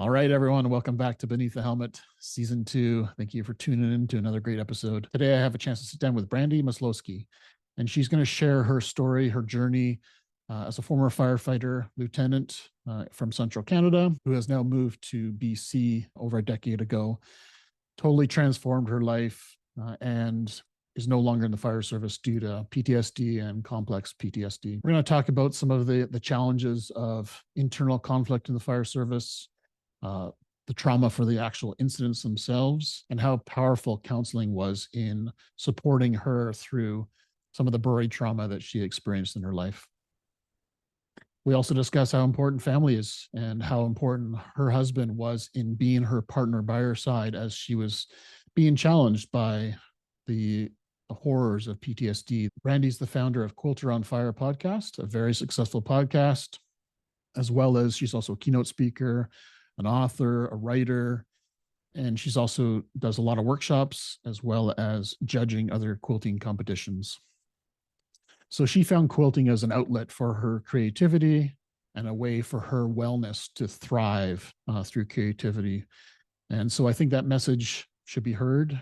All right, everyone, welcome back to Beneath the Helmet, Season 2. Thank you for tuning in to another great episode. Today, I have a chance to sit down with Brandy Maslowski, and she's going to share her story, her journey as a former firefighter lieutenant from Central Canada, who has now moved to BC over a decade ago, totally transformed her life, and is no longer in the fire service due to PTSD and complex PTSD. We're going to talk about some of the challenges of internal conflict in the fire service, the trauma for the actual incidents themselves, and how powerful counseling was in supporting her through some of the buried trauma that she experienced in her life. We also discuss how important family is and how important her husband was in being her partner by her side as she was being challenged by the horrors of PTSD. Brandy's the founder of Quilter on Fire podcast, a very successful podcast, as well as she's also a keynote speaker, an author, a writer, and she's also does a lot of workshops as well as judging other quilting competitions. So she found quilting as an outlet for her creativity and a way for her wellness to thrive through creativity. And so I think that message should be heard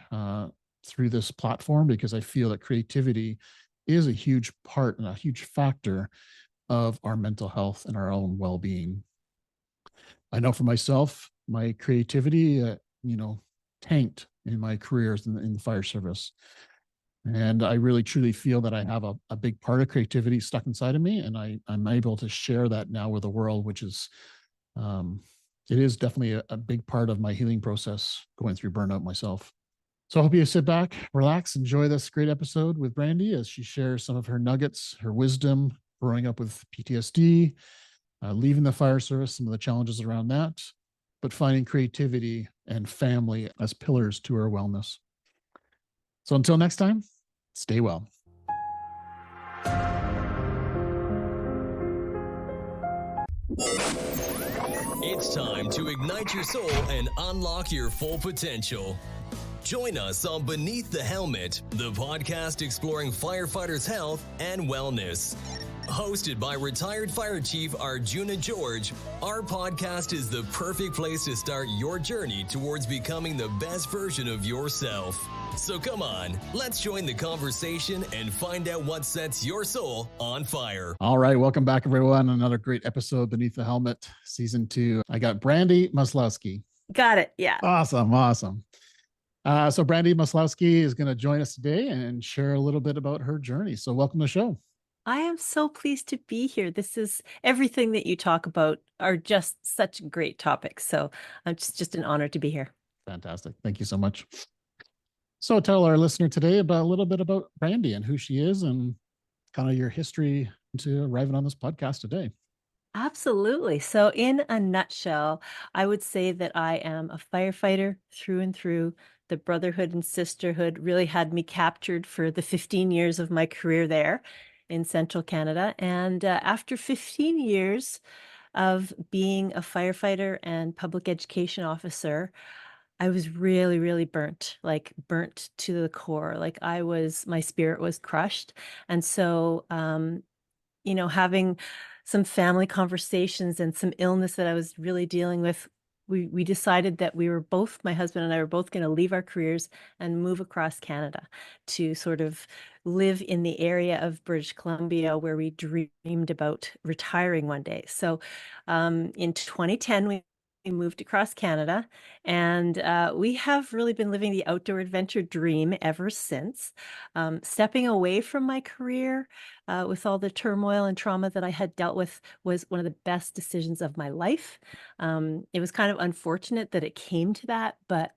through this platform, because I feel that creativity is a huge part and a huge factor of our mental health and our own well-being. I know for myself, my creativity, tanked in my careers in the fire service. And I really, truly feel that I have a big part of creativity stuck inside of me. And I'm able to share that now with the world, which is, it is definitely a big part of my healing process going through burnout myself. So I hope you sit back, relax, enjoy this great episode with Brandy as she shares some of her nuggets, her wisdom, growing up with PTSD, leaving the fire service, some of the challenges around that, but finding creativity and family as pillars to our wellness. So until next time, stay well. It's time to ignite your soul and unlock your full potential. Join us on Beneath the Helmet, the podcast exploring firefighters' health and wellness. Hosted by retired Fire Chief Arjuna George, our podcast is the perfect place to start your journey towards becoming the best version of yourself. So come on, let's join the conversation and find out what sets your soul on fire. All right, welcome back, everyone. Another great episode, Beneath the Helmet, Season 2. I got Brandy Maslowski. Got it, yeah. Awesome. So Brandy Maslowski is going to join us today and share a little bit about her journey. So welcome to the show. I am so pleased to be here. This is everything that you talk about are just such great topics. So it's just an honor to be here. Fantastic. Thank you so much. So tell our listener today about a little bit about Brandy and who she is and kind of your history to arriving on this podcast today. Absolutely. So in a nutshell, I would say that I am a firefighter through and through. The brotherhood and sisterhood really had me captured for the 15 years of my career there in Central Canada. And after 15 years of being a firefighter and public education officer, I was really, really burnt to the core. My spirit was crushed. And so, having some family conversations and some illness that I was really dealing with, we decided that my husband and I were both going to leave our careers and move across Canada to sort of live in the area of British Columbia where we dreamed about retiring one day. So in 2010, we moved across Canada, and we have really been living the outdoor adventure dream ever since. Stepping away from my career with all the turmoil and trauma that I had dealt with was one of the best decisions of my life. It was kind of unfortunate that it came to that, but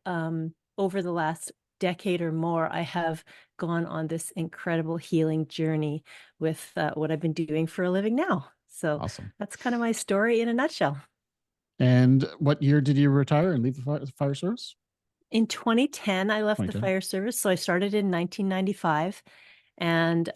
over the last decade or more, I have gone on this incredible healing journey with what I've been doing for a living now. So Awesome. That's kind of my story in a nutshell. And what year did you retire and leave the fire service? In 2010, I left the 2010. fire service. So I started in 1995, and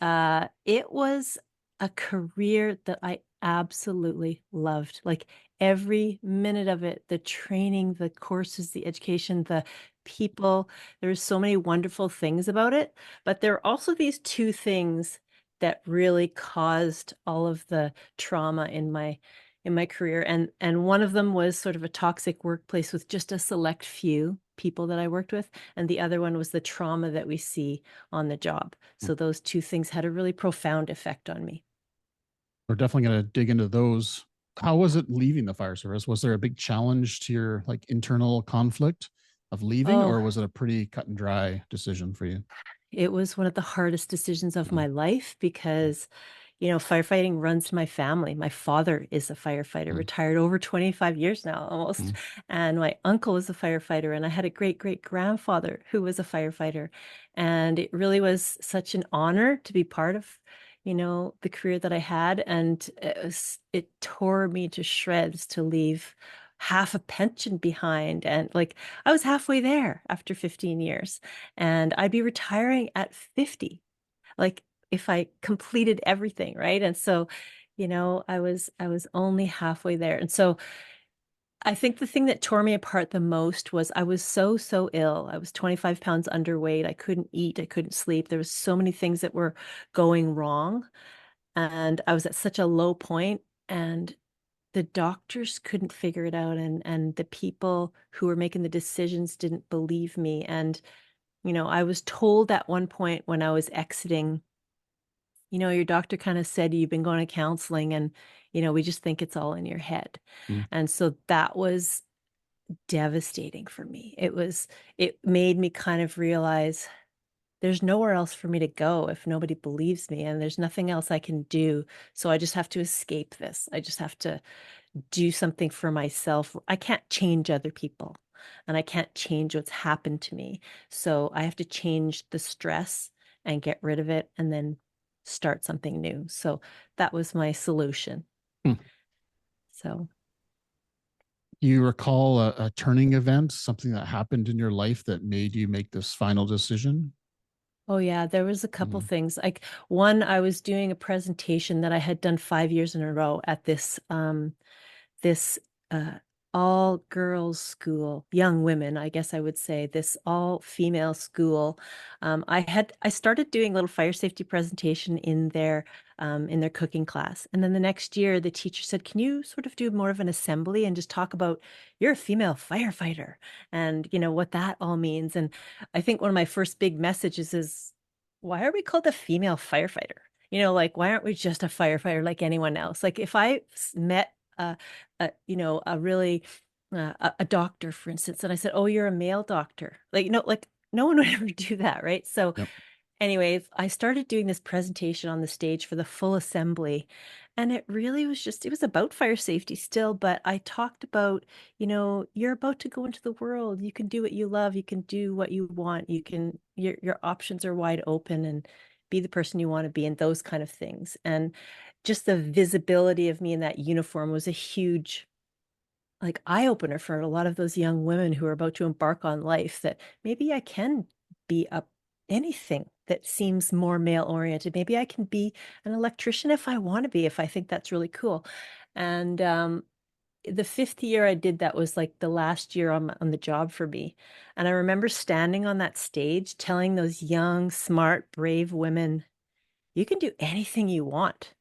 it was a career that I absolutely loved. Like every minute of it, the training, the courses, the education, the people, there's so many wonderful things about it. But there are also these two things that really caused all of the trauma in my in my career, and one of them was sort of a toxic workplace with just a select few people that I worked with, and the other one was the trauma that we see on the job. Mm. So those two things had a really profound effect on me. We're definitely going to dig into those. How was it leaving the fire service? Was there a big challenge to your like internal conflict of leaving, Oh, or was it a pretty cut and dry decision for you? it was one of the hardest decisions of Mm, my life because, firefighting runs my family. My father is a firefighter, mm, retired over 25 years now almost. mm, And my uncle was a firefighter, and I had a great great grandfather who was a firefighter. And it really was such an honor to be part of, the career that I had. And it tore me to shreds to leave half a pension behind. And like I was halfway there after 15 years, and I'd be retiring at 50, like if I completed everything, right? And so, I was only halfway there. And so I think the thing that tore me apart the most was I was so, so ill. I was 25 pounds underweight. I couldn't eat. I couldn't sleep. There was so many things that were going wrong. And I was at such a low point, and the doctors couldn't figure it out. And the people who were making the decisions didn't believe me. And I was told at one point when I was exiting, your doctor kind of said you've been going to counseling, and, we just think it's all in your head. mm, And so that was devastating for me. It made me kind of realize there's nowhere else for me to go if nobody believes me, and there's nothing else I can do. So I just have to escape this. I just have to do something for myself. I can't change other people, and I can't change what's happened to me. So I have to change the stress and get rid of it and then start something new. So that was my solution. mm. So, You recall a turning event, something that happened in your life that made you make this final decision? oh yeah, there was a couple Mm, things. Like one, I was doing a presentation that I had done 5 years in a row at this uh, all girls school, young women, I guess I would say, this all female school. I started doing a little fire safety presentation in their cooking class, and then the next year the teacher said, "Can you sort of do more of an assembly and just talk about you're a female firefighter and what that all means?" And I think one of my first big messages is, why are we called a female firefighter? Like, why aren't we just a firefighter like anyone else? Like, if I met a really a doctor, for instance, and I said, "Oh, you're a male doctor," like no one would ever do that, right? So, yep. anyways, I started doing this presentation on the stage for the full assembly, and it really was it was about fire safety still, but I talked about, you're about to go into the world. You can do what you love. You can do what you want. Your options are wide open, and be the person you want to be, and those kind of things. And just the visibility of me in that uniform was a huge like eye opener for a lot of those young women who are about to embark on life, that maybe I can be anything that seems more male oriented. Maybe I can be an electrician if I want to be, if I think that's really cool. And the fifth year I did that was like the last year on the job for me. And I remember standing on that stage telling those young, smart, brave women, you can do anything you want.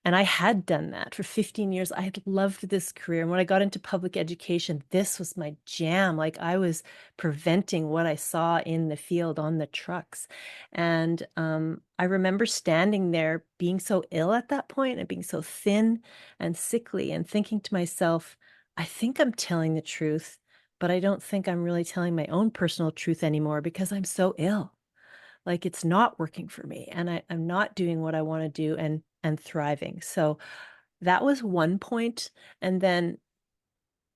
And I had done that for 15 years. I had loved this career. And when I got into public education, this was my jam. Like I was preventing what I saw in the field on the trucks. And I remember standing there being so ill at that point and being so thin and sickly and thinking to myself, I think I'm telling the truth, but I don't think I'm really telling my own personal truth anymore because I'm so ill. Like it's not working for me, and I'm not doing what I want to do and thriving. So that was one point. And then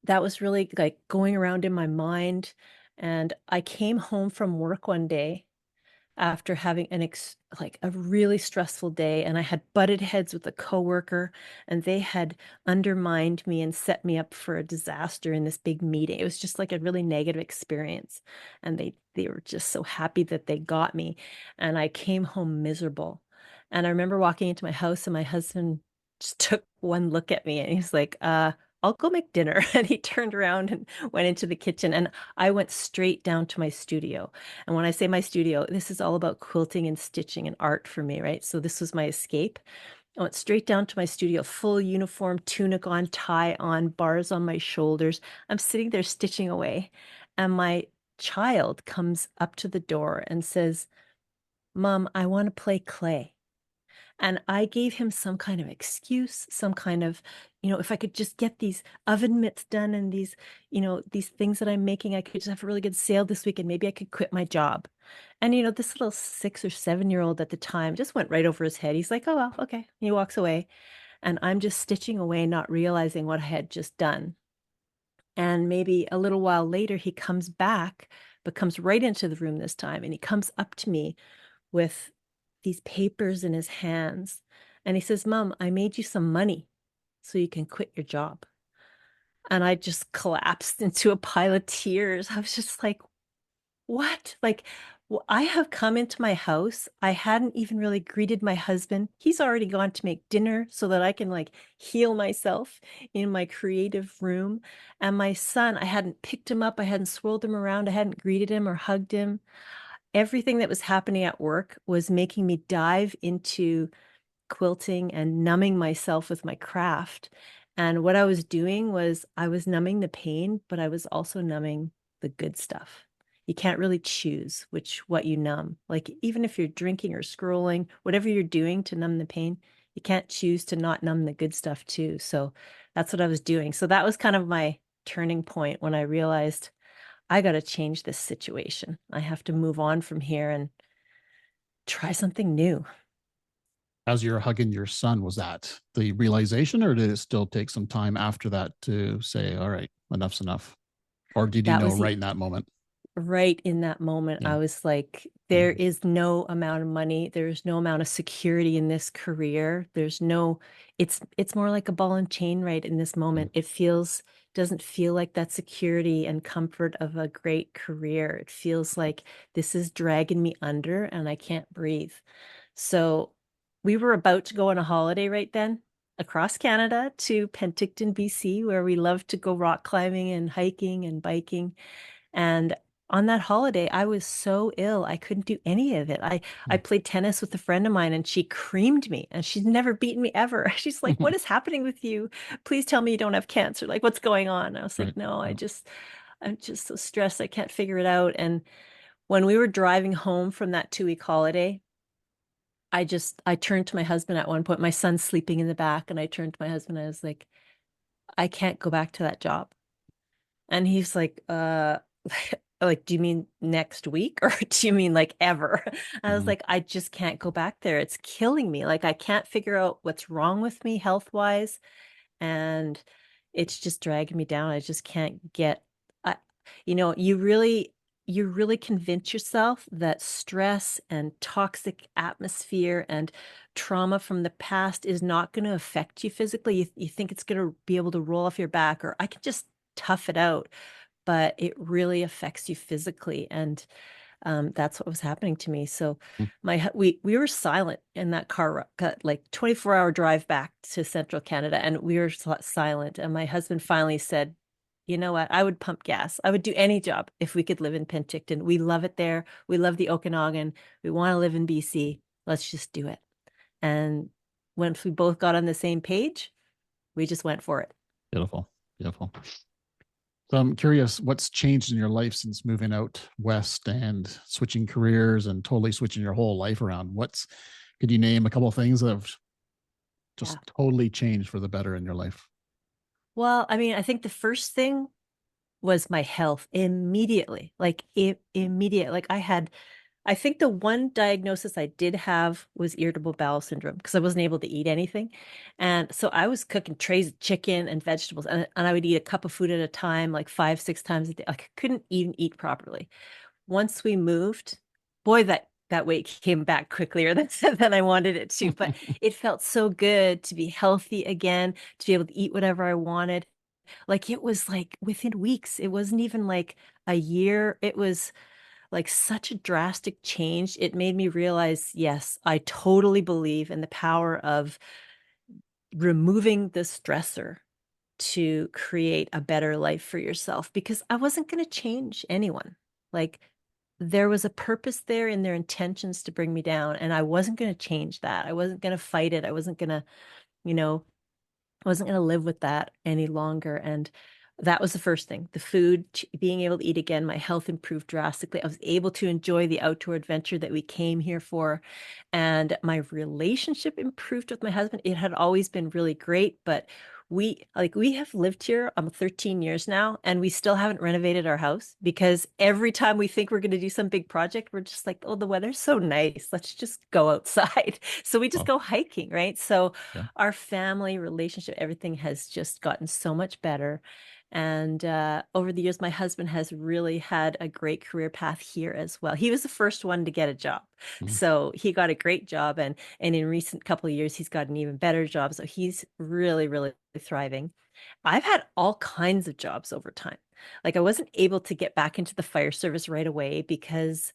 that was really like going around in my mind. And I came home from work one day after having like a really stressful day, and I had butted heads with a coworker, and they had undermined me and set me up for a disaster in this big meeting. It was just like a really negative experience, and they were just so happy that they got me, and I came home miserable. And I remember walking into my house, and my husband just took one look at me, and he's like, I'll go make dinner. And he turned around and went into the kitchen, and I went straight down to my studio. And when I say my studio, this is all about quilting and stitching and art for me, right? So this was my escape. I went straight down to my studio, full uniform, tunic on, tie on, bars on my shoulders. I'm sitting there stitching away, and my child comes up to the door and says, "Mom, I want to play clay." And I gave him some kind of excuse, some kind of, if I could just get these oven mitts done and these, these things that I'm making, I could just have a really good sale this week and maybe I could quit my job. And, this little 6 or 7-year-old at the time just went right over his head. He's like, oh, well, okay. He walks away. And I'm just stitching away, not realizing what I had just done. And maybe a little while later, he comes back, but comes right into the room this time. And he comes up to me with these papers in his hands. And he says, "Mom, I made you some money so you can quit your job." And I just collapsed into a pile of tears. I was just like, what? Like, I have come into my house. I hadn't even really greeted my husband. He's already gone to make dinner so that I can like heal myself in my creative room. And my son, I hadn't picked him up. I hadn't swirled him around. I hadn't greeted him or hugged him. Everything that was happening at work was making me dive into quilting and numbing myself with my craft. And what I was doing was I was numbing the pain, but I was also numbing the good stuff. You can't really choose what you numb. Like even if you're drinking or scrolling, whatever you're doing to numb the pain, you can't choose to not numb the good stuff too. So that's what I was doing. So that was kind of my turning point when I realized I got to change this situation. I have to move on from here and try something new. As you're hugging your son, was that the realization, or did it still take some time after that to say, all right, enough's enough? Or did you That know was right in that moment? right in that moment. Yeah. I was like, Yeah. there is no amount of money, there's no amount of security in this career. It's more like a ball and chain right in this Yeah. moment. Doesn't feel like that security and comfort of a great career. It feels like this is dragging me under and I can't breathe. So we were about to go on a holiday right then across Canada to Penticton, BC, where we love to go rock climbing and hiking and biking. And on that holiday, I was so ill, I couldn't do any of it. I played tennis with a friend of mine and she creamed me and she's never beaten me ever. She's like, "What is happening with you? Please tell me you don't have cancer. Like, what's going on?" I was like, Right. "No, Yeah. I'm just so stressed. I can't figure it out." And when we were driving home from that 2-week holiday, I turned to my husband at one point. My son's sleeping in the back, and I turned to my husband. I was like, "I can't go back to that job." And he's like, like, do you mean next week or do you mean like ever?" I was Mhm. like, "I just can't go back there. It's killing me. Like, I can't figure out what's wrong with me health wise. And it's just dragging me down. I just can't get, I, you really convince yourself that stress and toxic atmosphere and trauma from the past is not going to affect you physically. You think it's going to be able to roll off your back, or I can just tough it out, but it really affects you physically. And that's what was happening to me. So we were silent in that like 24-hour drive back to central Canada, and we were silent. And my husband finally said, "You know what? I would pump gas. I would do any job if we could live in Penticton. We love it there. We love the Okanagan. We want to live in BC. Let's just do it." And once we both got on the same page, we just went for it. Beautiful. Beautiful. So I'm curious, what's changed in your life since moving out west and switching careers and totally switching your whole life around? Could you name a couple of things that have just Yeah. totally changed for the better in your life? Well, I mean, I think the first thing was my health immediately. Like immediate. Like I think the one diagnosis I did have was irritable bowel syndrome because I wasn't able to eat anything. And so I was cooking trays of chicken and vegetables, and I would eat a cup of food at a time, like 5, 6 times a day. Like I couldn't even eat properly. Once we moved, boy, that weight came back quicker than I wanted it to. But it felt so good to be healthy again, to be able to eat whatever I wanted. Like it was like within weeks. It wasn't even like a year. It was like such a drastic change. It made me realize, yes, I totally believe in the power of removing the stressor to create a better life for yourself, because I wasn't going to change anyone. Like there was a purpose there in their intentions to bring me down, and I wasn't going to change that. I wasn't going to fight it. I wasn't going to, you know, I wasn't going to live with that any longer. And that was the first thing. The food, being able to eat again, my health improved drastically. I was able to enjoy the outdoor adventure that we came here for. And my relationship improved with my husband. It had always been really great, but we have lived here 13 years now, and we still haven't renovated our house because every time we think we're going to do some big project, we're just like, oh, the weather's so nice. Let's just go outside. So we just Oh, go hiking, right? So yeah. our family relationship, everything has just gotten so much better. And over the years, my husband has really had a great career path here as well. He was the first one to get a job. Mhm. So he got a great job. And in recent couple of years, he's got an even better job. So he's really, really thriving. I've had all kinds of jobs over time. Like I wasn't able to get back into the fire service right away because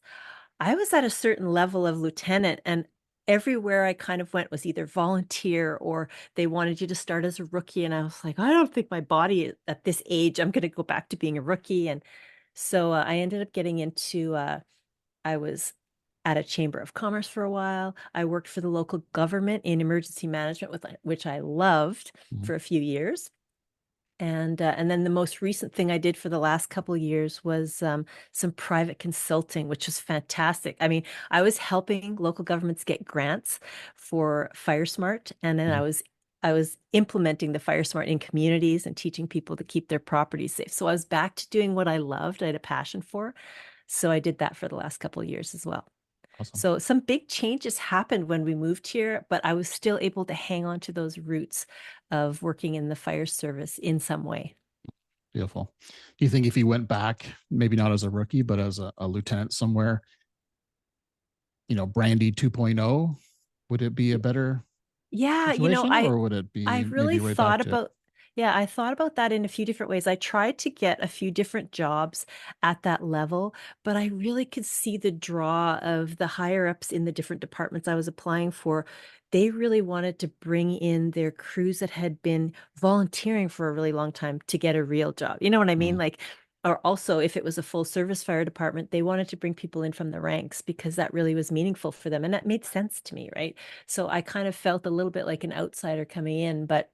I was at a certain level of lieutenant, and everywhere I kind of went was either volunteer or they wanted you to start as a rookie. And I was like, I don't think my body at this age, I'm going to go back to being a rookie. And so I ended up getting into, I was at a chamber of commerce for a while. I worked for the local government in emergency management, which I loved Mhm. for a few years. And then the most recent thing I did for the last couple of years was some private consulting, which was fantastic. I mean, I was helping local governments get grants for FireSmart, and then Mhm. I was implementing the FireSmart in communities and teaching people to keep their properties safe. So I was back to doing what I loved, I had a passion for. So I did that for the last couple of years as well. Awesome. So some big changes happened when we moved here, but I was still able to hang on to those roots of working in the fire service in some way. Beautiful. Do you think if he went back, maybe not as a rookie, but as a lieutenant somewhere, Brandy 2.0, would it be a better Yeah, situation or would it I be really maybe right back thought to it? about, yeah, I thought about that in a few different ways. I tried to get a few different jobs at that level, but I really could see the draw of the higher ups in the different departments I was applying for. They really wanted to bring in their crews that had been volunteering for a really long time to get a real job. You know what I mean? Mhm. Like, or also if it was a full service fire department, they wanted to bring people in from the ranks because that really was meaningful for them. And that made sense to me, right? So I kind of felt a little bit like an outsider coming in, but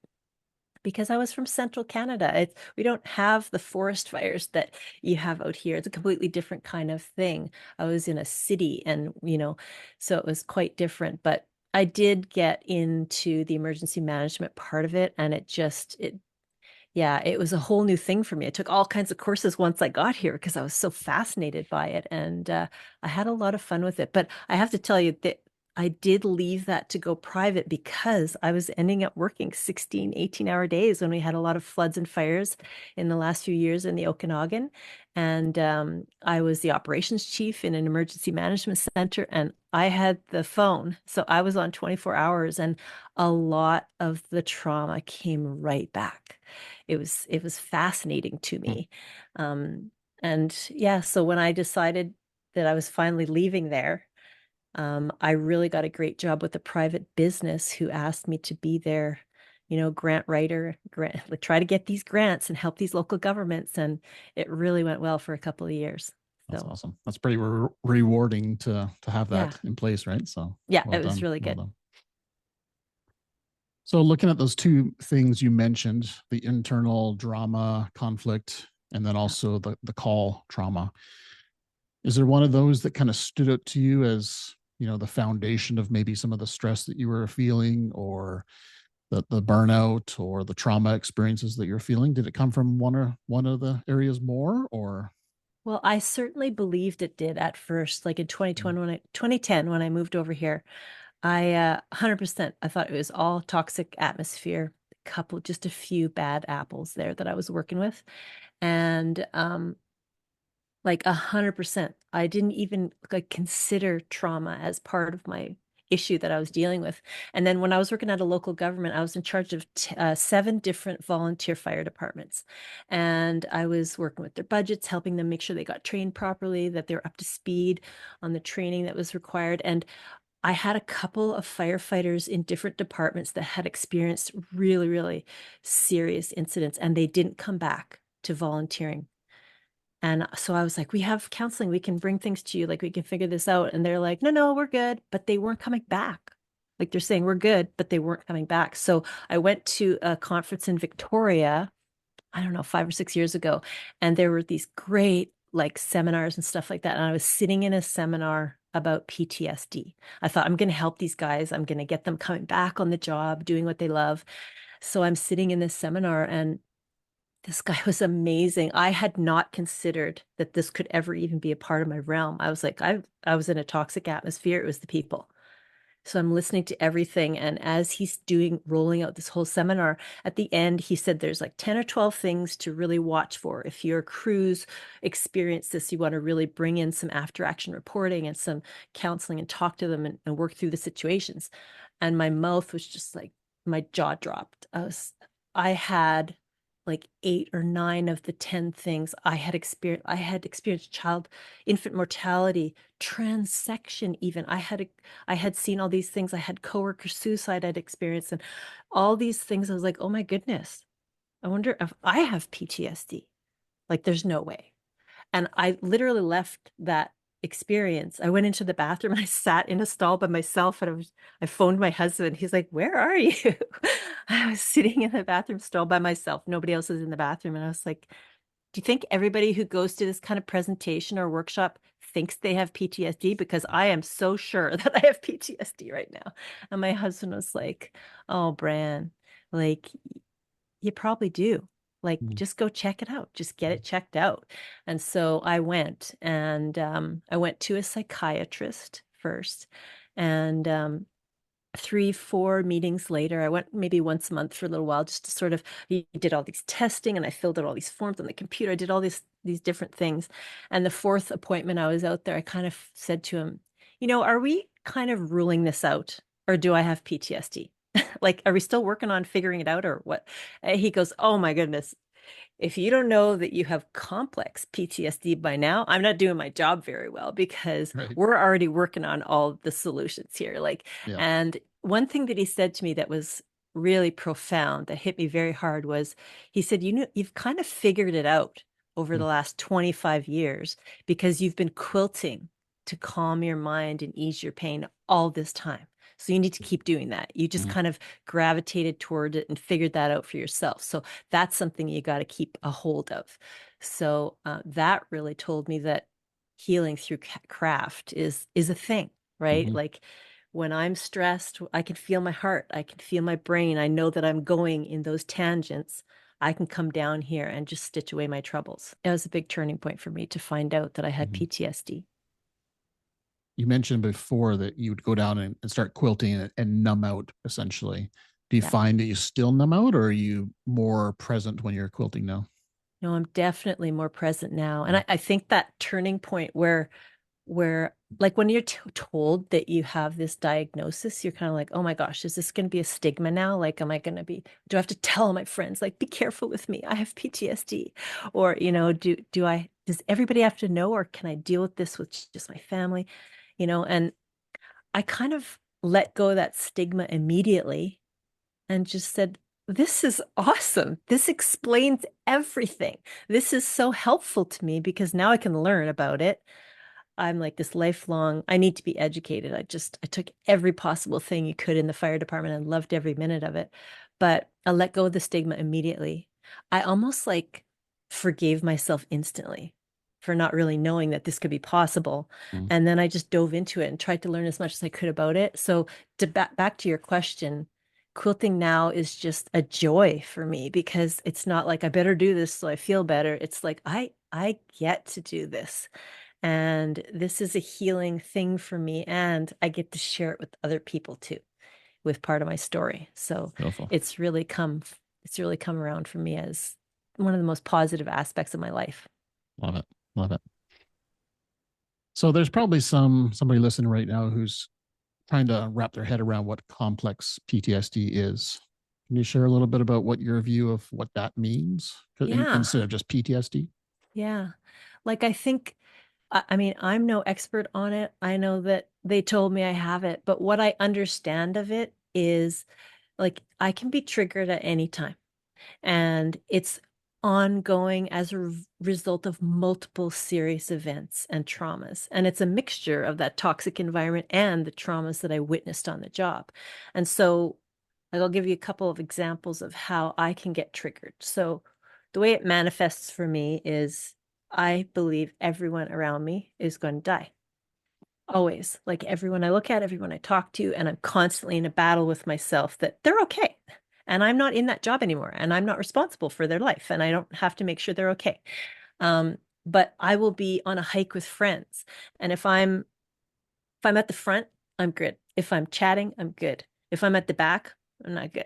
because I was from central Canada, we don't have the forest fires that you have out here. It's a completely different kind of thing. I was in a city and, so it was quite different, but I did get into the emergency management part of it, and yeah, it was a whole new thing for me. I took all kinds of courses once I got here because I was so fascinated by it. And I had a lot of fun with it. But I have to tell you that I did leave that to go private because I was ending up working 16, 18-hour days when we had a lot of floods and fires in the last few years in the Okanagan. And I was the operations chief in an emergency management center, and I had the phone. So I was on 24 hours, and a lot of the trauma came right back. It was fascinating to Mm. me. Um, and yeah, so when I decided that I was finally leaving there, I really got a great job with a private business who asked me to be their, grant writer, like try to get these grants and help these local governments. And it really went well for a couple of years. That's So awesome. That's pretty rewarding to have yeah, that in place, right? So yeah, well it was done. really Well good. done. So looking at those two things you mentioned, the internal drama conflict, and then Yeah. also the call trauma, is there one of those that kind of stood out to you as, the foundation of maybe some of the stress that you were feeling or the burnout or the trauma experiences that you're feeling? Did it come from one of the areas more or? Well, I certainly believed it did at first, like in Mm. 2010 when I moved over here. I 100%. I thought it was all toxic atmosphere. Just a few bad apples there that I was working with, and like 100%. I didn't even like consider trauma as part of my issue that I was dealing with. And then when I was working at a local government, I was in charge of 7 different volunteer fire departments, and I was working with their budgets, helping them make sure they got trained properly, that they're up to speed on the training that was required, and I had a couple of firefighters in different departments that had experienced really, really serious incidents, and they didn't come back to volunteering. And so I was like, we have counseling. We can bring things to you. Like, we can figure this out. And they're like, no, no, we're good. But they weren't coming back. Like, they're saying we're good, but they weren't coming back. So I went to a conference in Victoria, I don't know, 5 or 6 years ago. And there were these great like seminars and stuff like that. And I was sitting in a seminar about PTSD. I thought, I'm going to help these guys. I'm going to get them coming back on the job, doing what they love. So I'm sitting in this seminar, and this guy was amazing. I had not considered that this could ever even be a part of my realm. I was like, I was in a toxic atmosphere. It was the people. So I'm listening to everything. And as he's rolling out this whole seminar, at the end, he said there's like 10 or 12 things to really watch for. If your crews experience this, you want to really bring in some after action reporting and some counseling and talk to them and work through the situations. And my mouth was just like, my jaw dropped. I had like 8 or 9 of the 10 things I had experienced. I had experienced infant mortality, transection even. I had seen all these things. I had coworker suicide I'd experienced, and all these things. I was like, oh my goodness, I wonder if I have PTSD. Like, there's no way. And I literally left that experience. I went into the bathroom and I sat in a stall by myself, and I phoned my husband. He's like, where are you? I was sitting in the bathroom stall by myself. Nobody else was in the bathroom. And I was like, do you think everybody who goes to this kind of presentation or workshop thinks they have PTSD? Because I am so sure that I have PTSD right now. And my husband was like, oh, Bran, like, you probably do. Like, Mm. just go check it out. Just get it checked out. And so I went, and I went to a psychiatrist first. And 3, 4 meetings later, I went maybe once a month for a little while, just to sort of, he did all these testing, and I filled out all these forms on the computer. I did all these different things. And the fourth appointment I was out there, I kind of said to him, are we kind of ruling this out, or do I have PTSD? Like, are we still working on figuring it out, or what? He goes, oh my goodness, if you don't know that you have complex PTSD by now, I'm not doing my job very well, because Right. we're already working on all the solutions here. Like, Yeah. and one thing that he said to me that was really profound, that hit me very hard, was he said, you've kind of figured it out over Mm. the last 25 years because you've been quilting to calm your mind and ease your pain all this time. So you need to keep doing that. You just Mm. kind of gravitated toward it and figured that out for yourself. So that's something you got to keep a hold of. So that really told me that healing through craft is a thing, right? Mhm. Like, when I'm stressed, I can feel my heart, I can feel my brain. I know that I'm going in those tangents. I can come down here and just stitch away my troubles. It was a big turning point for me to find out that I had Mhm. PTSD. You mentioned before that you would go down and start quilting and numb out essentially. Do you Yeah. find that you still numb out, or are you more present when you're quilting now? No, I'm definitely more present now. And Mm. I think that turning point where like, when you're told that you have this diagnosis, you're kind of like, oh my gosh, is this going to be a stigma now? Like, am I going to do I have to tell my friends, like, be careful with me, I have PTSD? Or, does everybody have to know, or can I deal with this with just my family? And I kind of let go of that stigma immediately and just said, this is awesome. This explains everything. This is so helpful to me because now I can learn about it. I'm like this lifelong, I need to be educated. I took every possible thing you could in the fire department and loved every minute of it. But I let go of the stigma immediately. I almost like forgave myself instantly for not really knowing that this could be possible. Mm. And then I just dove into it and tried to learn as much as I could about it. So, back to your question, quilting now is just a joy for me, because it's not like I better do this so I feel better. It's like I get to do this. And this is a healing thing for me. And I get to share it with other people too, with part of my story. So Beautiful. it's really come around for me as one of the most positive aspects of my life. Love it. Love it. So there's probably somebody listening right now who's trying to wrap their head around what complex PTSD is. Can you share a little bit about what your view of what that means Yeah. instead of just PTSD? Yeah. Like, I think, I mean, I'm no expert on it. I know that they told me I have it, but what I understand of it is, like, I can be triggered at any time. And it's ongoing as a result of multiple serious events and traumas. And it's a mixture of that toxic environment and the traumas that I witnessed on the job. And so I'll give you a couple of examples of how I can get triggered. So the way it manifests for me is I believe everyone around me is going to die. Always. Like everyone I look at, everyone I talk to, and I'm constantly in a battle with myself that they're okay. And I'm not in that job anymore, and I'm not responsible for their life, and I don't have to make sure they're okay. But I will be on a hike with friends, and if I'm at the front, I'm good. If I'm chatting, I'm good. If I'm at the back, I'm not good.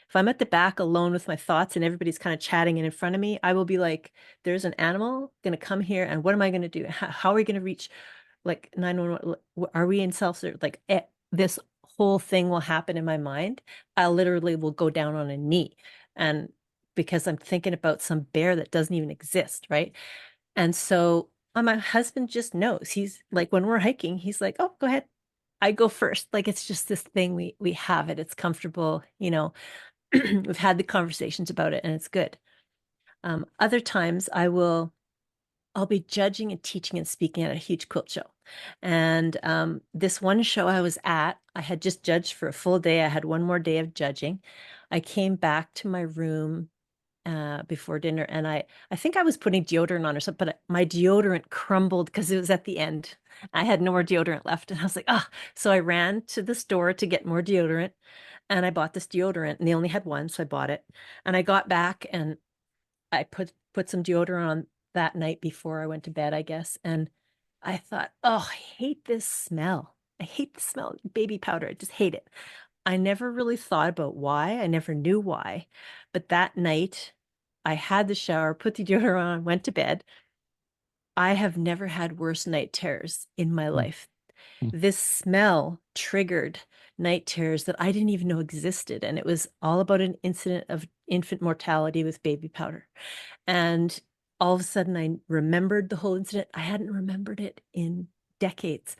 If I'm at the back alone with my thoughts and everybody's kind of chatting in front of me, I will be like, there's an animal going to come here, and what am I going to do? How are we going to reach like 911? Are we in self-service? Like this whole thing will happen in my mind. I literally will go down on a knee, and because I'm thinking about some bear that doesn't even exist, right? And so my husband just knows. He's like, when we're hiking, he's like, oh, go ahead. I go first. Like it's just this thing we have it. It's comfortable, you know. We've had the conversations about it, and it's good. Other times I'll be judging and teaching and speaking at a huge quilt show. And this one show I was at, I had just judged for a full day. I had one more day of judging. I came back to my room before dinner, and I think I was putting deodorant on or something, but my deodorant crumbled because it was at the end. I had no more deodorant left, and I was like, ah. So I ran to the store to get more deodorant, and I bought this deodorant, and they only had one, so I bought it. And I got back, and I put some deodorant on that night before I went to bed, I guess. And I thought, oh, I hate this smell. I hate the smell of baby powder. I just hate it. I never really thought about why. I never knew why. But that night, I had the shower, put the deodorant on, went to bed. I have never had worse night terrors in my life. This smell triggered night terrors that I didn't even know existed. And it was all about an incident of infant mortality with baby powder. And all of a sudden, I remembered the whole incident. I hadn't remembered it in decades.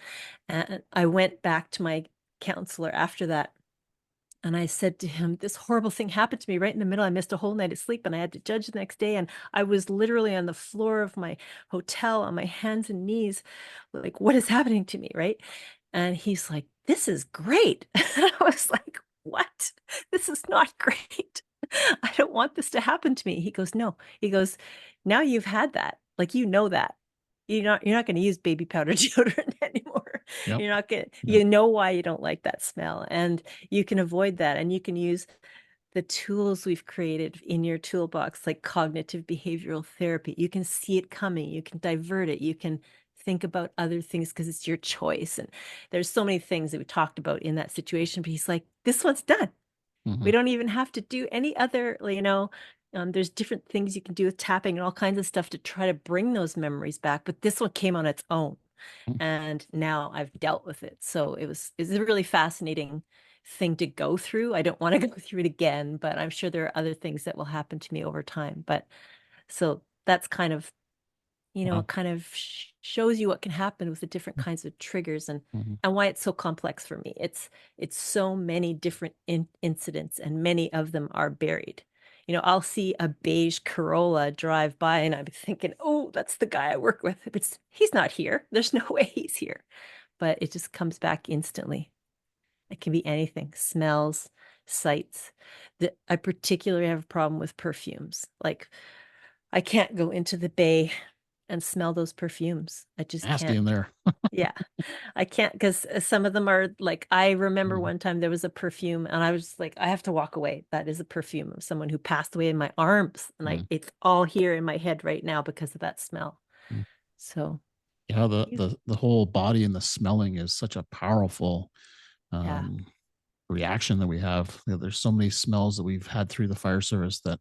And I went back to my counselor after that. And I said to him, this horrible thing happened to me right in the middle. I missed a whole night of sleep, and I had to judge the next day. And I was literally on the floor of my hotel on my hands and knees, like, what is happening to me? Right. And he's like, this is great. And I was like, what? This is not great. I don't want this to happen to me. He goes, no. He goes, now you've had that. Like, you know that. You're not going to use baby powder deodorant anymore. Yep. You're not going to, Yep. you know why you don't like that smell, and you can avoid that, and you can use the tools we've created in your toolbox, like cognitive behavioral therapy. You can see it coming, you can divert it, you can think about other things because it's your choice. And there's so many things that we talked about in that situation, but he's like, this one's done. We don't even have to do any other, there's different things you can do with tapping and all kinds of stuff to try to bring those memories back. But this one came on its own. And now I've dealt with it. So it's a really fascinating thing to go through. I don't want to go through it again, but I'm sure there are other things that will happen to me over time. But so that's kind of, Wow. it kind of shows you what can happen with the different kinds of triggers, and why it's so complex for me. It's so many different incidents, and many of them are buried. I'll see a beige Corolla drive by, and I'm thinking, oh, that's the guy I work with. But he's not here. There's no way he's here. But it just comes back instantly. It can be anything: smells, sights. I particularly have a problem with perfumes. Like, I can't go into the bay and smell those perfumes. I just Nasty can't. in there. Yeah, I can't, because some of them are like, I remember one time there was a perfume, and I was like, I have to walk away. That is a perfume of someone who passed away in my arms. And it's all here in my head right now because of that smell. So Yeah, the whole body and the smelling is such a powerful yeah, reaction that we have. There's so many smells that we've had through the fire service that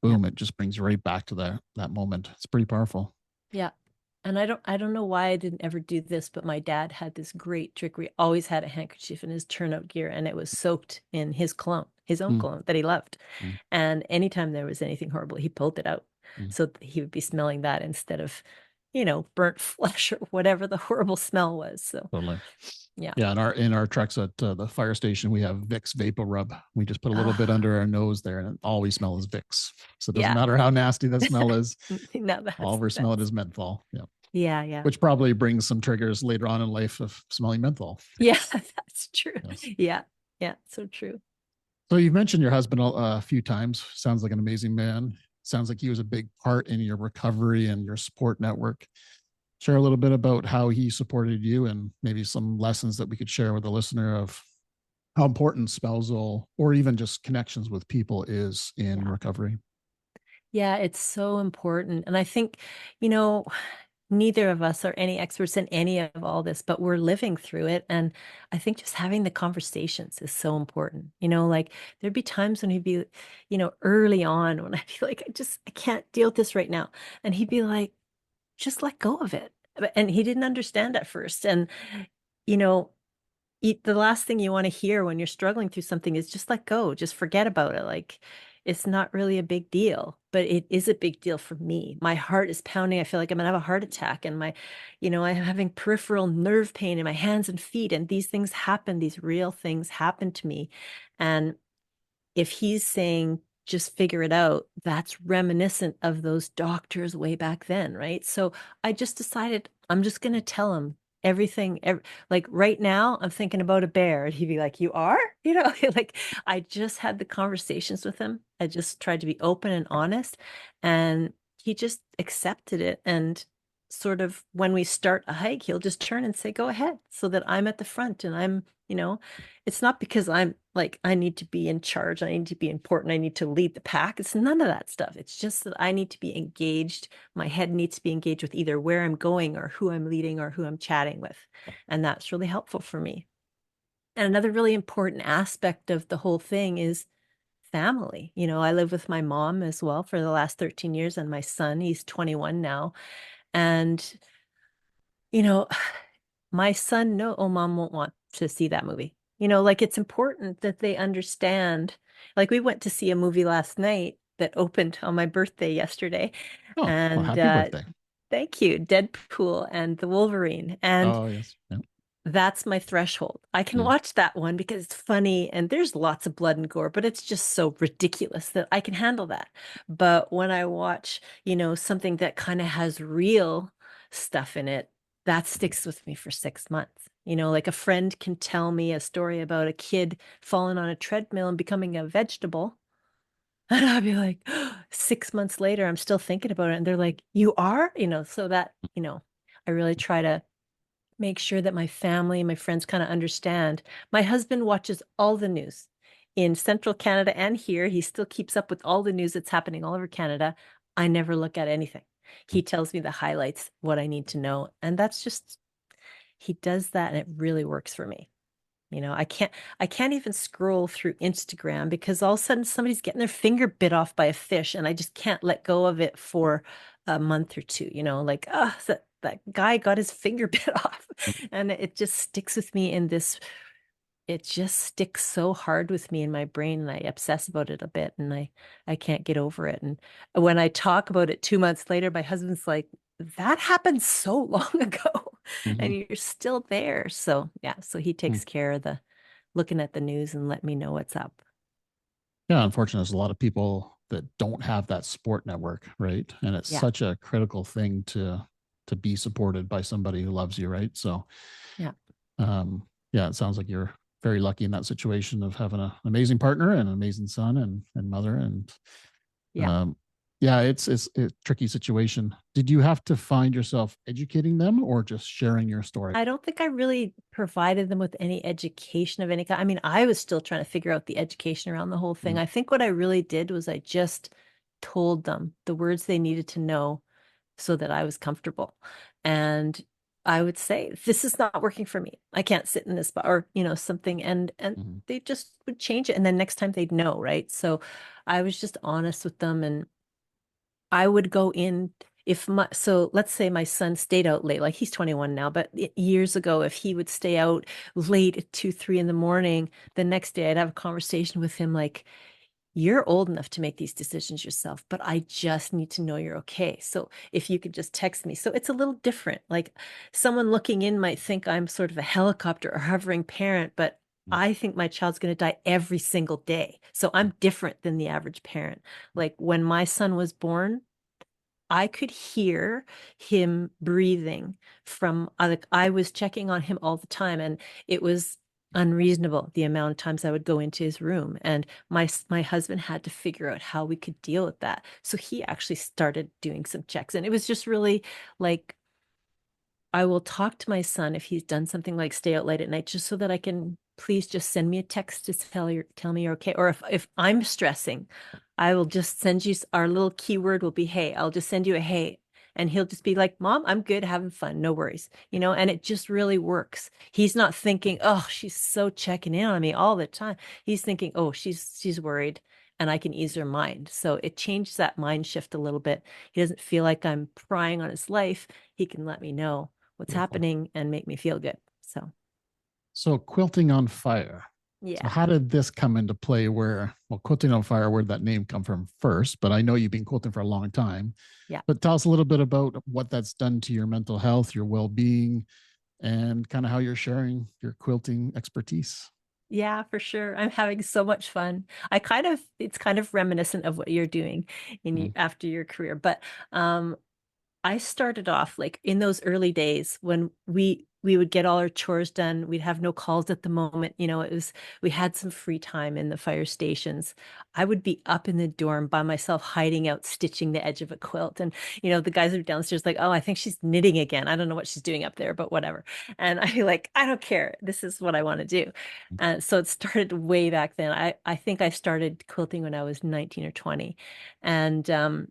yeah, boom, it just brings right back to that moment. It's pretty powerful. yeah. And I don't know why I didn't ever do this, but my dad had this great trick where he always had a handkerchief in his turnout gear, and it was soaked in his cologne, his own Mm, cologne that he loved. mm, And anytime there was anything horrible, he pulled it out. mm, So he would be smelling that instead of, burnt flesh or whatever the horrible smell was. So totally. Yeah. Yeah, in our trucks at the fire station, we have Vicks Vapor Rub. We just put a little bit Ah, under our nose there, and all we smell is Vicks. So it doesn't yeah. matter how nasty the smell is. No, All we're smelling is menthol. Yeah, yeah, yeah. which probably brings some triggers later on in life of smelling menthol. Yeah, that's true. Yes. Yeah. Yeah, so true. So you've mentioned your husband a few times. Sounds like an amazing man. Sounds like he was a big part in your recovery and your support network. Share a little bit about how he supported you and maybe some lessons that we could share with the listener of how important spousal or even just connections with people is in Yeah. recovery. Yeah, it's so important. And I think, you know, neither of us are any experts in any of all this, but we're living through it. And I think just having the conversations is so important. Like there'd be times when he'd be, early on when I'd be like, I can't deal with this right now. And he'd be like, just let go of it. And he didn't understand at first. And, you know, the last thing you want to hear when you're struggling through something is just let go, just forget about it. Like it's not really a big deal, but it is a big deal for me. My heart is pounding. I feel like I'm gonna have a heart attack, and I'm having peripheral nerve pain in my hands and feet. And these things happen, these real things happen to me. And if he's saying just figure it out, that's reminiscent of those doctors way back then, right? So I just decided I'm just going to tell him everything. Like right now, I'm thinking about a bear. And he'd be like, "You are?" Like I just had the conversations with him. I just tried to be open and honest, and he just accepted it. And sort of when we start a hike, he'll just turn and say, "Go ahead," so that I'm at the front and it's not because I'm like, I need to be in charge. I need to be important. I need to lead the pack. It's none of that stuff. It's just that I need to be engaged. My head needs to be engaged with either where I'm going or who I'm leading or who I'm chatting with. And that's really helpful for me. And another really important aspect of the whole thing is family. I live with my mom as well for the last 13 years and my son, he's 21 now. And, you know, my son, no, oh, mom won't want to see that movie. Like it's important that they understand. Like we went to see a movie last night that opened on my birthday yesterday. Oh, well, And happy birthday. thank you, Deadpool and the Wolverine. And Oh, yes. Yeah. that's my threshold. I can Yeah. watch that one because it's funny and there's lots of blood and gore, but it's just so ridiculous that I can handle that. But when I watch, something that kind of has real stuff in it, that sticks with me for 6 months. Like a friend can tell me a story about a kid falling on a treadmill and becoming a vegetable. And I'll be like, 6 months later, I'm still thinking about it. And they're like, "You are?" So that, I really try to make sure that my family, my friends kind of understand. My husband watches all the news in central Canada and here. He still keeps up with all the news that's happening all over Canada. I never look at anything. He tells me the highlights, what I need to know. And that's just, he does that and it really works for me. I can't even scroll through Instagram because all of a sudden somebody's getting their finger bit off by a fish and I just can't let go of it for a month or two, like, oh, that guy got his finger bit off. And it just sticks with me in this, it just sticks so hard with me in my brain and I obsess about it a bit and I can't get over it. And when I talk about it 2 months later, my husband's like, that happened so long ago Mm-hmm. and you're still there. So yeah, so he takes care of the looking at the news and let me know what's up. Yeah, unfortunately, there's a lot of people that don't have that support network, right? And it's Yeah. such a critical thing to be supported by somebody who loves you, right? So, Yeah. yeah, it sounds like you're very lucky in that situation of having an amazing partner and an amazing son and mother. And Yeah. um, yeah, it's a tricky situation. Did you have to find yourself educating them or just sharing your story? I don't think I really provided them with any education of any kind. I mean, I was still trying to figure out the education around the whole thing. Mm. I think what I really did was I just told them the words they needed to know so that I was comfortable. And I would say, this is not working for me. I can't sit in this spot or, something. And Mm-hmm. they just would change it. And then next time they'd know, right? So I was just honest with them and I would go in so let's say my son stayed out late, like he's 21 now, but years ago, if he would stay out late at 2, 3 in the morning, the next day I'd have a conversation with him like, you're old enough to make these decisions yourself, but I just need to know you're okay. So if you could just text me. So it's a little different. Like someone looking in might think I'm sort of a helicopter or hovering parent, but I think my child's going to die every single day. So I'm different than the average parent. Like when my son was born, I could hear him breathing from, like, I was checking on him all the time, and it was unreasonable the amount of times I would go into his room. And my husband had to figure out how we could deal with that. So he actually started doing some checks, and it was just really like, I will talk to my son if he's done something like stay out late at night, just so that I can, please just send me a text to tell me you're okay. Or if I'm stressing, I will just send you, our little keyword will be hey. I'll just send you a hey. And he'll just be like, Mom, I'm good, having fun, no worries. And it just really works. He's not thinking, oh, she's so checking in on me all the time. He's thinking, oh, she's worried, and I can ease her mind. So it changed that mind shift a little bit. He doesn't feel like I'm prying on his life. He can let me know what's Beautiful. happening and make me feel good. So quilting on fire. So Yeah. how did this come into play quilting on fire, where'd that name come from first? But I know you've been quilting for a long time. Yeah. But tell us a little bit about what that's done to your mental health, your well-being, and kind of how you're sharing your quilting expertise. Yeah, for sure. I'm having so much fun. It's kind of reminiscent of what you're doing Mm, after your career. But um, I started off like in those early days when we would get all our chores done. We'd have no calls at the moment. We had some free time in the fire stations. I would be up in the dorm by myself, hiding out, stitching the edge of a quilt. And, the guys are downstairs like, oh, I think she's knitting again. I don't know what she's doing up there, but whatever. And I'd be like, I don't care. This is what I want to do. So it started way back then. I think I started quilting when I was 19 or 20. And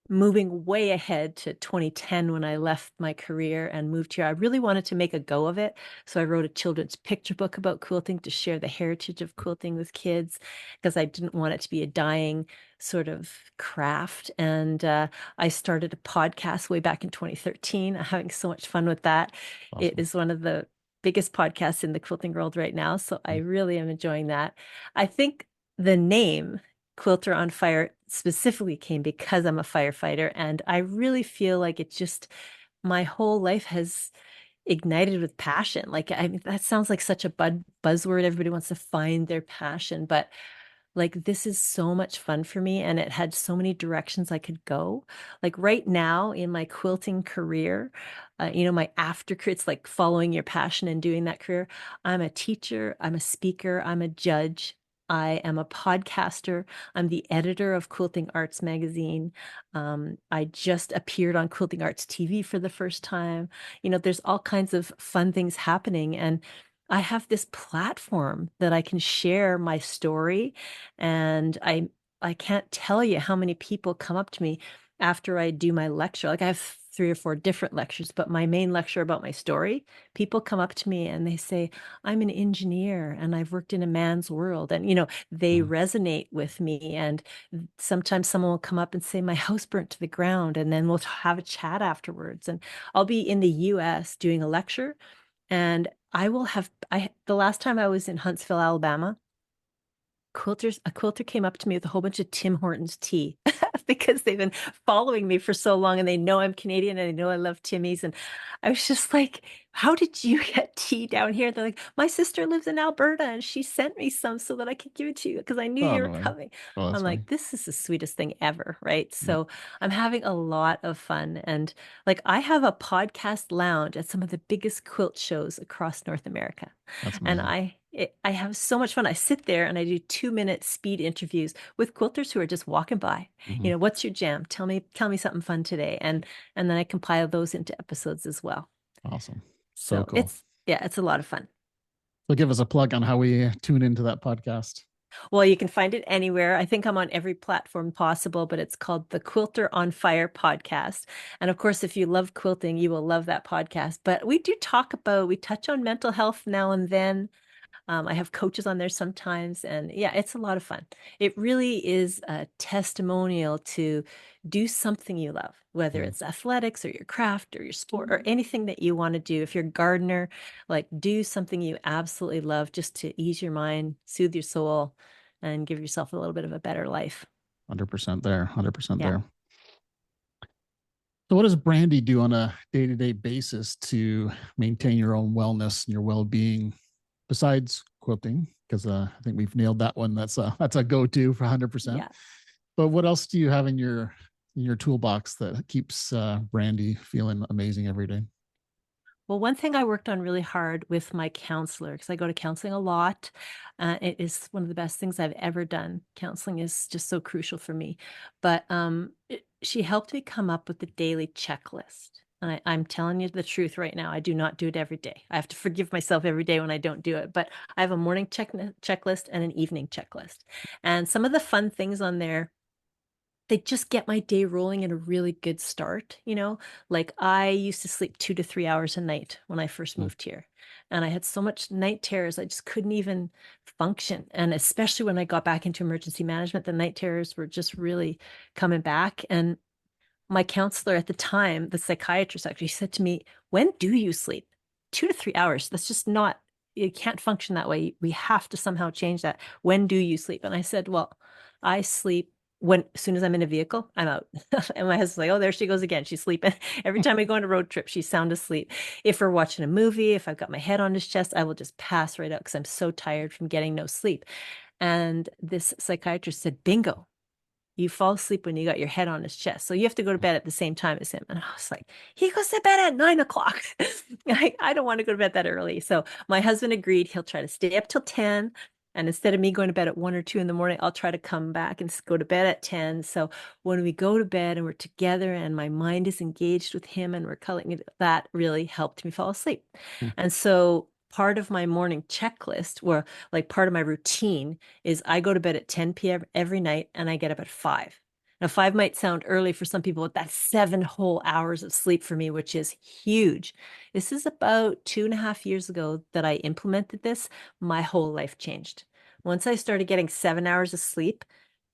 moving way ahead to 2010 when I left my career and moved here, I really wanted to make a go of it. So I wrote a children's picture book about quilting to share the heritage of quilting with kids, because I didn't want it to be a dying sort of craft. And I started a podcast way back in 2013. I'm having so much fun with that. It awesome. is one of the biggest podcasts in the quilting world right now. So I Mm, really am enjoying that. I think the name Quilter on Fire specifically came because I'm a firefighter. And I really feel like it just, my whole life has ignited with passion. Like, I mean, that sounds like such a buzzword. Everybody wants to find their passion, but like, this is so much fun for me. And it had so many directions I could go. Like right now in my quilting career, my after career, it's like following your passion and doing that career. I'm a teacher, I'm a speaker, I'm a judge. I am a podcaster. I'm the editor of Quilting Arts magazine. I just appeared on Quilting Arts TV for the first time. There's all kinds of fun things happening. And I have this platform that I can share my story. And I can't tell you how many people come up to me after I do my lecture. Like I have 3 or 4 different lectures, but my main lecture about my story, people come up to me and they say, I'm an engineer and I've worked in a man's world. And, they mm, resonate with me. And sometimes someone will come up and say, my house burnt to the ground. And then we'll have a chat afterwards. And I'll be in the US doing a lecture, and the last time I was in Huntsville, Alabama, a quilter came up to me with a whole bunch of Tim Hortons tea because they've been following me for so long and they know I'm Canadian and they know I love Timmy's. And I was just like, how did you get tea down here? They're like, my sister lives in Alberta and she sent me some so that I could give it to you because I knew oh, you no were way. coming. Oh, that's I'm funny. like, this is the sweetest thing ever, right? Mm, So I'm having a lot of fun. And like, I have a podcast lounge at some of the biggest quilt shows across North America. that's And amazing. I have so much fun. I sit there and I do 2-minute speed interviews with quilters who are just walking by. Hmm. What's your jam? Tell me something fun today. And then I compile those into episodes as well. Awesome. So So cool. it's a lot of fun. So give us a plug on how we tune into that podcast. Well, you can find it anywhere. I think I'm on every platform possible, but it's called the Quilter on Fire podcast. And of course, if you love quilting, you will love that podcast. But we touch on mental health now and then. I have coaches on there sometimes, and yeah, it's a lot of fun. It really is a testimonial to do something you love, whether Mm, it's athletics or your craft or your sport or anything that you want to do. If you're a gardener, like do something you absolutely love just to ease your mind, soothe your soul, and give yourself a little bit of a better life. 100% there. 100% Yeah. there. So what does Brandy do on a day-to-day basis to maintain your own wellness and your well-being besides quilting? Because I think we've nailed that one. That's a go-to for 100%. Yeah. But what else do you have in your toolbox that keeps Brandy feeling amazing every day? Well, one thing I worked on really hard with my counselor, because I go to counseling a lot. It is one of the best things I've ever done. Counseling is just so crucial for me. But she helped me come up with the daily checklist. And I'm telling you the truth right now. I do not do it every day. I have to forgive myself every day when I don't do it. But I have a morning checklist and an evening checklist. And some of the fun things on there, they just get my day rolling in a really good start, you know? Like I used to sleep 2 to 3 hours a night when I first Mm. moved here. And I had so much night terrors, I just couldn't even function. And especially when I got back into emergency management, the night terrors were just really coming back. And my counselor at the time, the psychiatrist actually said to me, "When do you sleep? 2 to 3 hours. That's just not, you can't function that way. We have to somehow change that. When do you sleep?" And I said, "Well, I sleep when, as soon as I'm in a vehicle, I'm out." And my husband's like, "Oh, there she goes again. She's sleeping." Every time I go on a road trip, she's sound asleep. If we're watching a movie, if I've got my head on his chest, I will just pass right out because I'm so tired from getting no sleep. And this psychiatrist said, "Bingo. You fall asleep when you got your head on his chest. So you have to go to bed at the same time as him." And I was like, "He goes to bed at 9 o'clock." I don't want to go to bed that early. So my husband agreed he'll try to stay up till 10. And instead of me going to bed at 1 or 2 in the morning, I'll try to come back and go to bed at 10. So when we go to bed and we're together and my mind is engaged with him and we're cuddling, that really helped me fall asleep. Mm. And so part of my morning checklist, or like part of my routine, is I go to bed at 10 p.m. every night and I get up at 5. Now, 5 might sound early for some people, but that's 7 whole hours of sleep for me, which is huge. This is about 2.5 years ago that I implemented this. My whole life changed. Once I started getting 7 hours of sleep,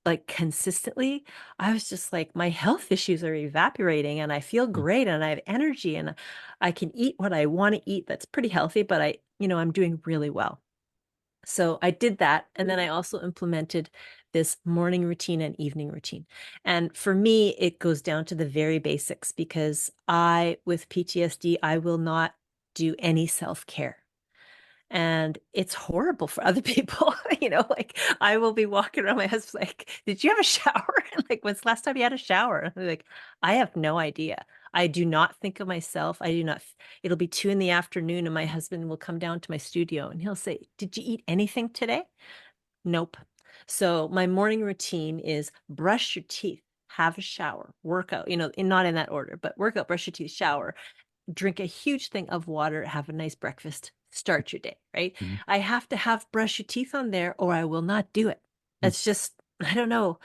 like consistently, I was just like, my health issues are evaporating and I feel Mm. great and I have energy and I can eat what I want to eat. That's pretty healthy, but I'm doing really well. So I did that. And then I also implemented this morning routine and evening routine. And for me, it goes down to the very basics because with PTSD, I will not do any self-care. And it's horrible for other people. Like I will be walking around, my husband's like, "Did you have a shower?" And like, "When's the last time you had a shower?" And I'm like, I have no idea. I do not think of myself. I do not. It'll be 2 in the afternoon and my husband will come down to my studio and he'll say, "Did you eat anything today?" Nope. So my morning routine is brush your teeth, have a shower, workout, not in that order, but workout, brush your teeth, shower, drink a huge thing of water, have a nice breakfast, start your day, right? Mm. I have to have brush your teeth on there or I will not do it. Mm. That's just, I don't know.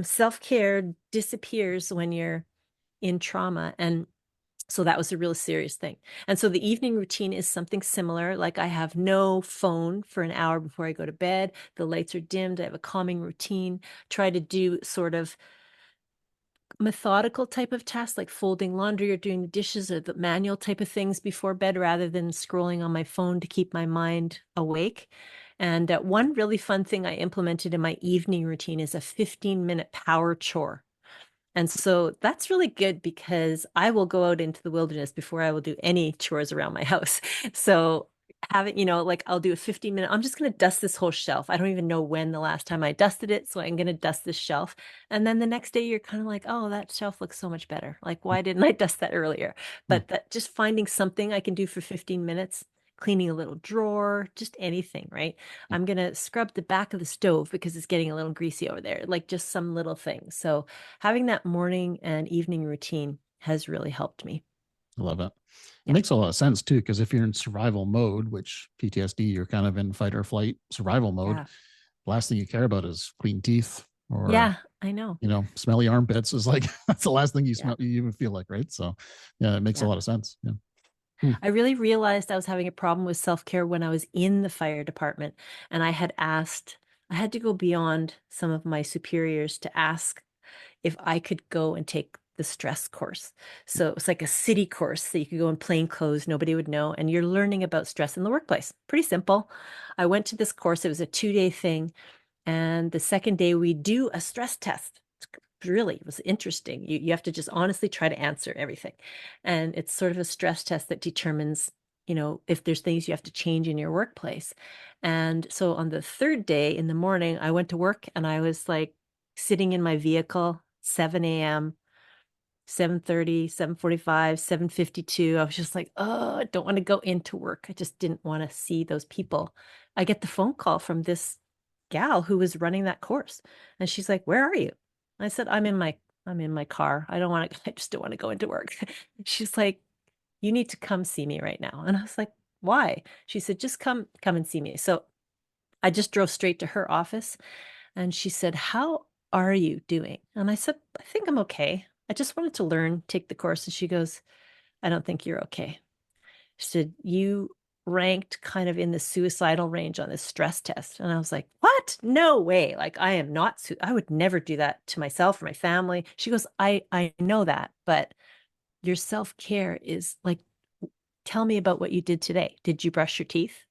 Self-care disappears when you're in trauma. And so that was a real serious thing. And so the evening routine is something similar. Like I have no phone for an hour before I go to bed. The lights are dimmed. I have a calming routine. Try to do sort of methodical type of tasks like folding laundry or doing the dishes or the manual type of things before bed rather than scrolling on my phone to keep my mind awake. And one really fun thing I implemented in my evening routine is a 15-minute power chore. And so that's really good because I will go out into the wilderness before I will do any chores around my house. So having, like I'll do a 15-minute, I'm just going to dust this whole shelf. I don't even know when the last time I dusted it. So I'm going to dust this shelf. And then the next day you're kind of like, "Oh, that shelf looks so much better. Like, why didn't I dust that earlier?" Mm. But that just finding something I can do for 15 minutes, cleaning a little drawer, just anything, right? I'm going to scrub the back of the stove because it's getting a little greasy over there, like just some little thing. So having that morning and evening routine has really helped me. I love it. It Yeah. makes a lot of sense too, because if you're in survival mode, which PTSD, you're kind of in fight or flight survival mode, Yeah. the last thing you care about is clean teeth or, Yeah, I know. smelly armpits is like, that's the last thing you Yeah. smell, you even feel like, right? So yeah, it makes a Yeah. lot of sense. Yeah. Hmm. I really realized I was having a problem with self-care when I was in the fire department. And I had to go beyond some of my superiors to ask if I could go and take the stress course. So it's like a city course that you could go in plain clothes, nobody would know. And you're learning about stress in the workplace. Pretty simple. I went to this course. It was a 2-day thing. And the second day we do a stress test. Really, it was interesting. You have to just honestly try to answer everything. And it's sort of a stress test that determines, if there's things you have to change in your workplace. And so on the third day in the morning, I went to work and I was like sitting in my vehicle, 7 a.m., 7:30, 7:45, 7:52. I was just like, oh, I don't want to go into work. I just didn't want to see those people. I get the phone call from this gal who was running that course. And she's like, "Where are you?" I said, I'm in my car. I don't want to, I just don't want to go into work. She's like, "You need to come see me right now." And I was like, "Why?" She said, "Just come and see me." So I just drove straight to her office and she said, "How are you doing?" And I said, "I think I'm okay. I just wanted to learn, take the course." And she goes, "I don't think you're okay." She said, "You ranked kind of in the suicidal range on this stress test." And I was like, "What? No way. Like, I am not, I would never do that to myself or my family." She goes, I know that, but your self-care is like, tell me about what you did today. Did you brush your teeth?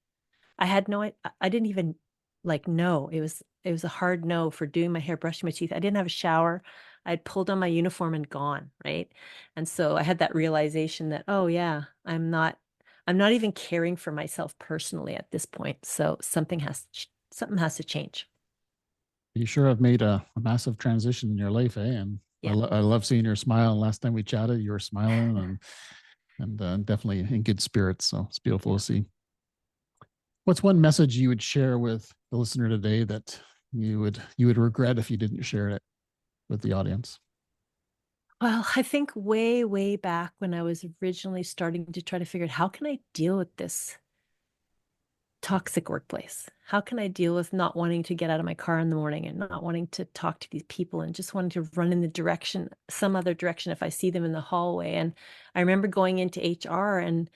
I had no, I didn't even like know. It was a hard no for doing my hair, brushing my teeth. I didn't have a shower. I'd pulled on my uniform and gone, right? And so I had that realization that, oh yeah, I'm not even caring for myself personally at this point. So something has to change. You sure have made a massive transition in your life, eh? And Yeah. I love seeing your smile. And last time we chatted, you were smiling and definitely in good spirits. So it's beautiful Yeah. to see. What's one message you would share with the listener today that you would regret if you didn't share it with the audience? Well, I think way, way back when I was originally starting to try to figure out how can I deal with this toxic workplace? How can I deal with not wanting to get out of my car in the morning and not wanting to talk to these people and just wanting to run in the direction, some other direction if I see them in the hallway? And I remember going into HR and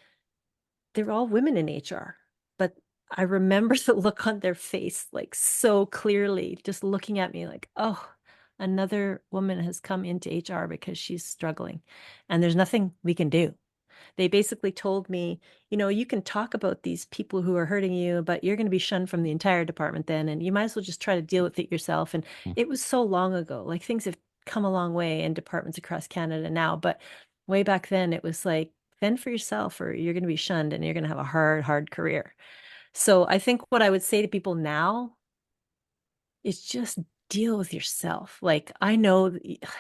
they're all women in HR, but I remember the look on their face like so clearly, just looking at me like, oh, another woman has come into HR because she's struggling and there's nothing we can do. They basically told me, you can talk about these people who are hurting you, but you're going to be shunned from the entire department then, and you might as well just try to deal with it yourself. And Hmm. it was so long ago. Like things have come a long way in departments across Canada now, but way back then it was like, fend for yourself or you're going to be shunned and you're going to have a hard, hard career. So I think what I would say to people now is just deal with yourself. Like I know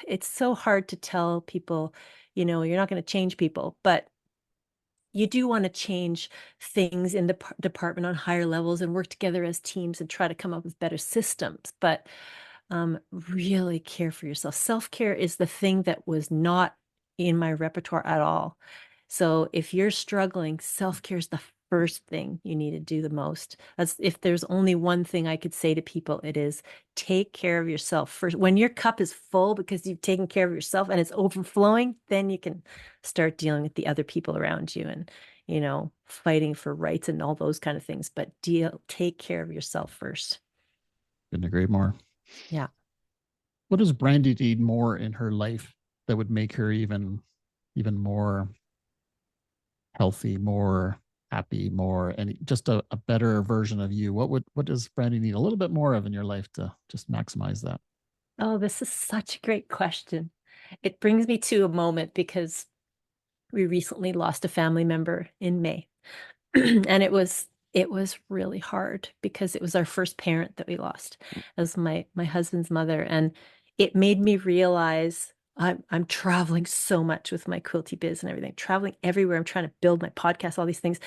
it's so hard to tell people, you're not going to change people, but you do want to change things in the department on higher levels and work together as teams and try to come up with better systems. But really care for yourself. Self-care is the thing that was not in my repertoire at all. So if you're struggling, self-care is the first thing you need to do the most. That's if there's only one thing I could say to people, it is take care of yourself first. When your cup is full because you've taken care of yourself and it's overflowing, then you can start dealing with the other people around you and, fighting for rights and all those kind of things. But take care of yourself first. Couldn't agree more. Yeah. What does Brandy need more in her life that would make her even more healthy, more happy, more and just a better version of you? What does Brandy need a little bit more of in your life to just maximize that? Oh, this is such a great question. It brings me to a moment because we recently lost a family member in May. And it was really hard because it was our first parent that we lost as my husband's mother. And it made me realize I'm traveling so much with my quilty biz and everything, traveling everywhere. I'm trying to build my podcast, all these things.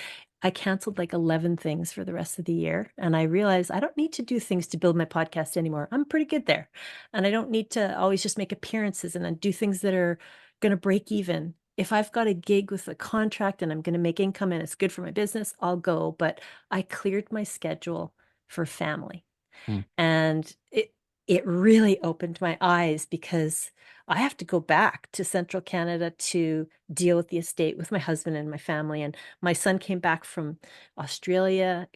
I canceled like 11 things for the rest of the year. And I realized I don't need to do things to build my podcast anymore. I'm pretty good there. And I don't need to always just make appearances and then do things that are going to break even. If I've got a gig with a contract and I'm going to make income and it's good for my business, I'll go. But I cleared my schedule for family. Hmm. And it really opened my eyes because I have to go back to central Canada to deal with the estate with my husband and my family. And my son came back from Australia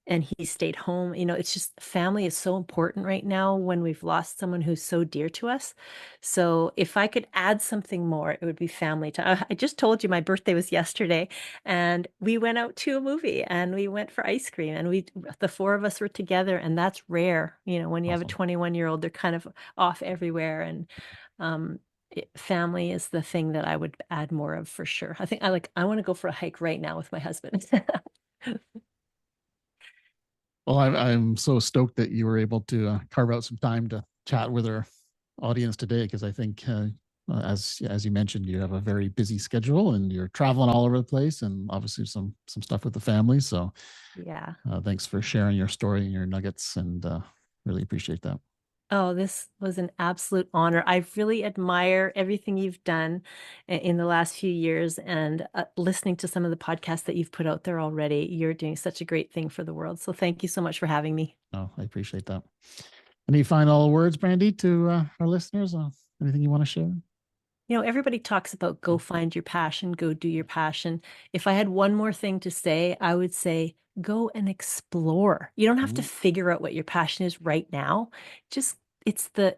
and he stayed home. It's just family is so important right now when we've lost someone who's so dear to us. So if I could add something more, it would be family time. I just told you my birthday was yesterday, and we went out to a movie and we went for ice cream, and the four of us were together, and that's rare. When you have a Awesome. 21-year-old, they're kind of off everywhere, and family is the thing that I would add more of for sure. I think I want to go for a hike right now with my husband. Well, I'm so stoked that you were able to carve out some time to chat with our audience today, because I think, as you mentioned, you have a very busy schedule and you're traveling all over the place, and obviously some stuff with the family. So, Yeah. thanks for sharing your story and your nuggets, and really appreciate that. Oh, this was an absolute honor. I really admire everything you've done in the last few years, and listening to some of the podcasts that you've put out there already. You're doing such a great thing for the world. So thank you so much for having me. Oh, I appreciate that. Any final words, Brandy, to our listeners? Anything you want to share? Everybody talks about go find your passion, go do your passion. If I had one more thing to say, I would say go and explore. You don't have to figure out what your passion is right now. Just it's the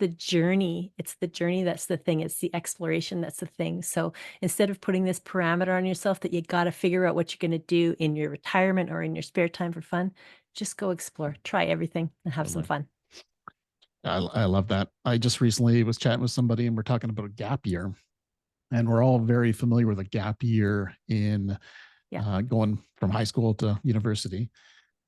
journey. It's the journey that's the thing. It's the exploration that's the thing. So instead of putting this parameter on yourself that you got to figure out what you're going to do in your retirement or in your spare time for fun, just go explore, try everything, and have some fun. I love that. I just recently was chatting with somebody and we're talking about a gap year, and we're all very familiar with a gap year in going from high school to university.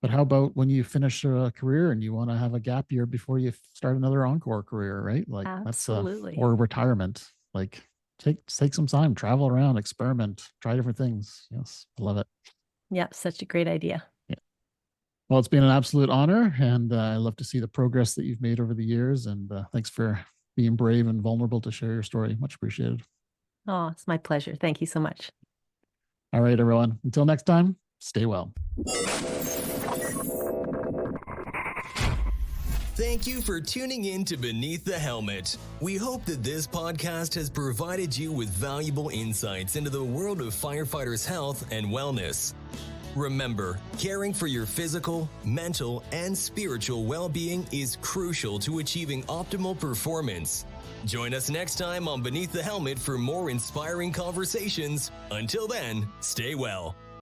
But how about when you finish a career and you want to have a gap year before you start another encore career, right? Like Absolutely. or retirement. Like take some time, travel around, experiment, try different things. Yes, I love it. Yeah, such a great idea. Yeah. Well, it's been an absolute honor, and I love to see the progress that you've made over the years. And thanks for being brave and vulnerable to share your story. Much appreciated. Oh, it's my pleasure. Thank you so much. All right, everyone. Until next time, stay well. Thank you for tuning in to Beneath the Helmet. We hope that this podcast has provided you with valuable insights into the world of firefighters' health and wellness. Remember, caring for your physical, mental, and spiritual well-being is crucial to achieving optimal performance. Join us next time on Beneath the Helmet for more inspiring conversations. Until then, stay well.